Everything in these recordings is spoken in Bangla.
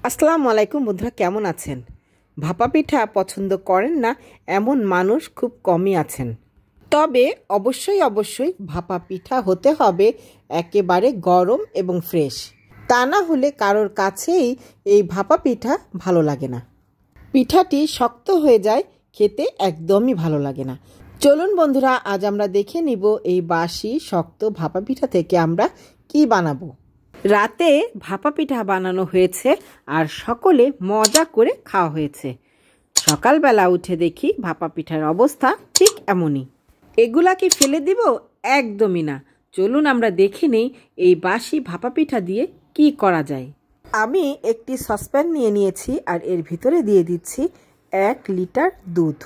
আসসালামু আলাইকুম বন্ধুরা, কেমন আছেন? ভাপা পিঠা পছন্দ করেন না এমন মানুষ খুব কমই আছেন। তবে অবশ্যই ভাপা পিঠা হতে হবে একেবারে গরম এবং ফ্রেশ। তা না হলে কারোর কাছেই এই ভাপা পিঠা ভালো লাগে না। পিঠাটি শক্ত হয়ে যায়, খেতে একদমই ভালো লাগে না। চলুন বন্ধুরা, আজ আমরা দেখে নিব এই বাসি শক্ত ভাপা পিঠা থেকে আমরা কি বানাবো। রাতে ভাপা পিঠা বানানো হয়েছে আর সকলে মজা করে খাওয়া হয়েছে। সকালবেলা উঠে দেখি ভাপা পিঠার অবস্থা ঠিক এমনই। এগুলা কি ফেলে দিব? একদমই না। চলুন আমরা দেখে নেই এই বাসি ভাপা পিঠা দিয়ে কি করা যায়। আমি একটি সসপ্যান নিয়ে নিয়েছি আর এর ভিতরে দিয়ে দিচ্ছি 1 লিটার দুধ।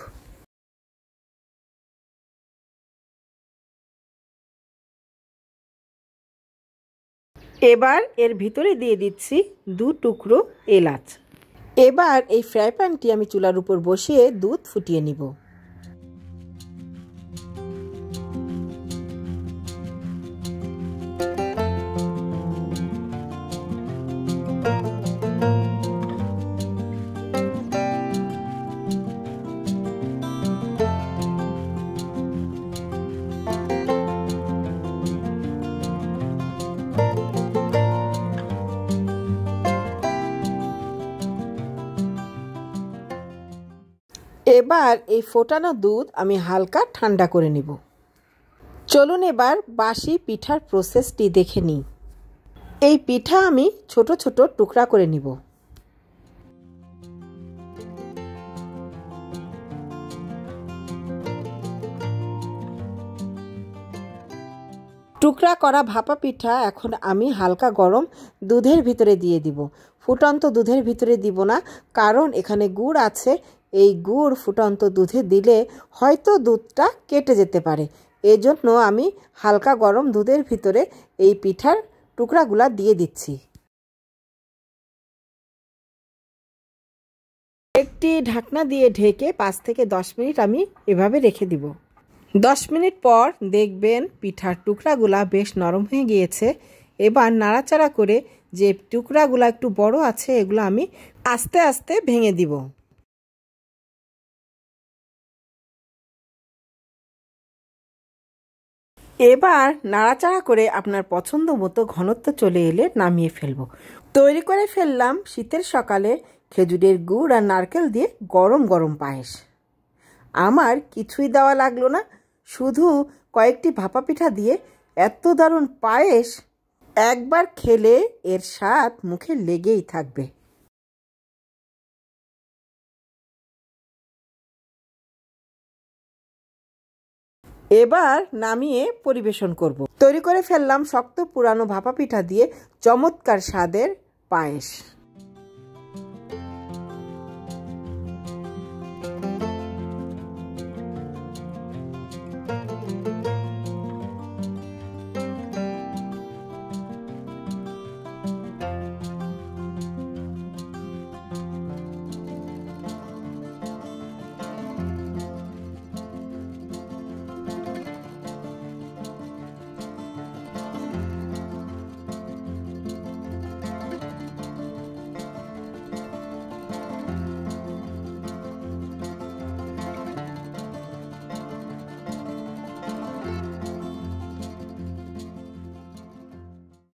এবার এর ভিতরে দিয়ে দিচ্ছি 2 টুকরো এলাচ। এবার এই ফ্রাই প্যানটি আমি চুলার উপর বসিয়ে দুধ ফুটিয়ে নিব। এবার এই ফোটানো দুধ আমি হালকা ঠান্ডা করে নিব। চলুন এবার বাসি পিঠার প্রসেসটি দেখে নিই। এই পিঠা আমি ছোট ছোট টুকরা করে নিব। টুকরা করা ভাপা পিঠা এখন আমি হালকা গরম দুধের ভিতরে দিয়ে দিব। ফুটন্ত দুধের ভিতরে দিব না, কারণ এখানে গুড় আছে। এই গুড় ফুটন্ত দুধে দিলে হয়তো দুধটা কেটে যেতে পারে। এজন্য আমি হালকা গরম দুধের ভিতরে এই পিঠার টুকরাগুলা দিয়ে দিচ্ছি। একটি ঢাকনা দিয়ে ঢেকে 5 থেকে 10 মিনিট আমি এভাবে রেখে দিব। 10 মিনিট পর দেখবেন পিঠার টুকরাগুলা বেশ নরম হয়ে গিয়েছে। এবার নাড়াচাড়া করে যে টুকরাগুলা একটু বড় আছে এগুলো আমি আস্তে আস্তে ভেঙে দিব। এবার নাড়াচাড়া করে আপনার পছন্দ মতো ঘনত্ব চলে এলে নামিয়ে ফেলব। তৈরি করে ফেললাম শীতের সকালে খেজুরের গুড় আর নারকেল দিয়ে গরম গরম পায়েস। আমার কিছুই দেওয়া লাগলো না, শুধু কয়েকটি ভাপা পিঠা দিয়ে এত দারুণ পায়েস। একবার খেলে এর স্বাদ মুখে লেগেই থাকবে। এবার নামিয়ে পরিবেশন করব। তৈরি করে ফেললাম শক্ত পুরানো ভাপা পিঠা দিয়ে চমৎকার স্বাদের পায়েস।